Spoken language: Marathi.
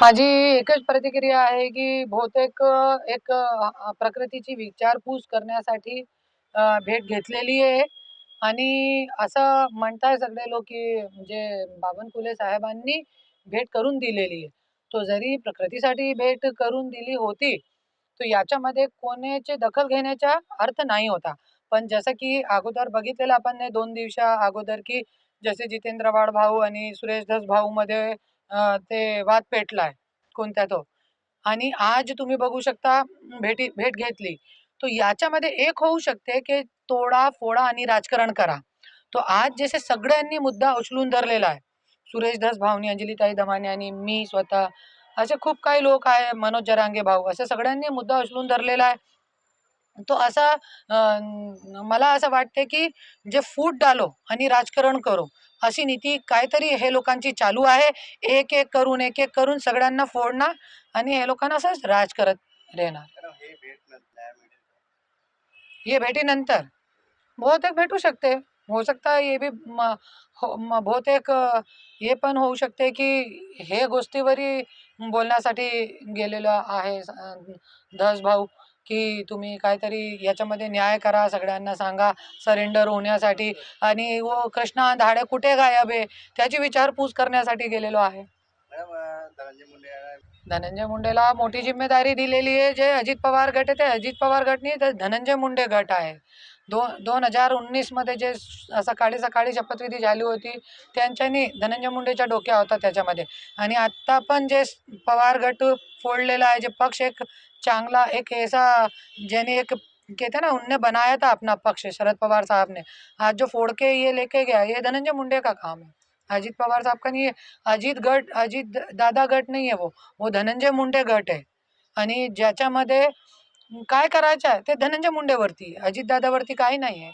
माझी एकच प्रतिक्रिया आहे, की बहुतेक एक प्रकृतीची विचारपूस करण्यासाठी भेट घेतलेली आहे आणि असं म्हणताय सगळे लोक, की म्हणजे बावनकुळे साहेबांनी भेट करून दिलेली आहे. तो जरी प्रकृतीसाठी भेट करून दिली होती, तर याच्यामध्ये कोणाची दखल घेण्याचा अर्थ नाही होता. पण जसं की अगोदर बघितलेलं आपण हे 2 दिवसा अगोदर, की जसे जितेंद्र वाड भाऊ आणि सुरेश धस भाऊमध्ये ते वाद पेटलाय कोणत्या तो. आणि आज तुम्ही बघू शकता भेट घेतली. तो याच्यामध्ये एक होऊ शकते, की तोडा-फोडा आणि राजकारण करा. तो आज जसे सगळ्यांनी मुद्दा उचलून धरलेला आहे. सुरेश धस भाऊनी, अंजलीताई दमाने आणि मी स्वतः असे खूप काही लोक आहे, मनोज जरांगे भाऊ, असे सगळ्यांनी मुद्दा उचलून धरलेला आहे. तो असा मला असं वाटते, की जे फूट डालो आणि राजकारण करो, अशी नीती काहीतरी हे लोकांची चालू आहे. एक-एक करून, एक-एक करून सगळ्यांना फोडणार आणि हे लोकांना असंच राज करत राहणार. हे भेटीनंतर बहुतेक भेटू शकते. हो सकता है ये भी बहुतेक हे पण होऊ शकते, की हे गोष्टीवरही बोलण्यासाठी गेलेलं आहे धस भाऊ, की तुम्ही काहीतरी याच्यामध्ये न्याय करा, सगळ्यांना सांगा सरेंडर होण्यासाठी आणि वो कृष्णा धाडे कुठे गायब आहे, त्याची विचारपूस करण्यासाठी गेलेलो आहे. धनंजय मुंडेला मोठी जिम्मेदारी दिलेली आहे. जे अजित पवार गट आहे, ते अजित पवार गट नाही, तर धनंजय मुंडे गट आहे. 2019 मध्ये जे सकाळी शपथविधी झाली होती, त्यांच्यानी धनंजय मुंडेच्या डोक्या होता त्याच्यामध्ये. आणि आता पण जे पवार गट फोडलेला आहे, जे पक्ष एक चांगला एक ऐसा ज्याने एक कहते हैं ना, उनने बनाया था अपना पक्ष शरद पवार साहब ने, आज जो फोड़ के ये लेके गया, ये धनंजय मुंडे का काम है. अजित पवार साहब का नहीं है. अजित दादा गट नाही आहे वो धनंजय मुंडे गट आहे. आणि ज्याच्यामध्ये काय करायचं आहे ते धनंजय मुंडेवरती, अजितदादावरती काही नाही आहे.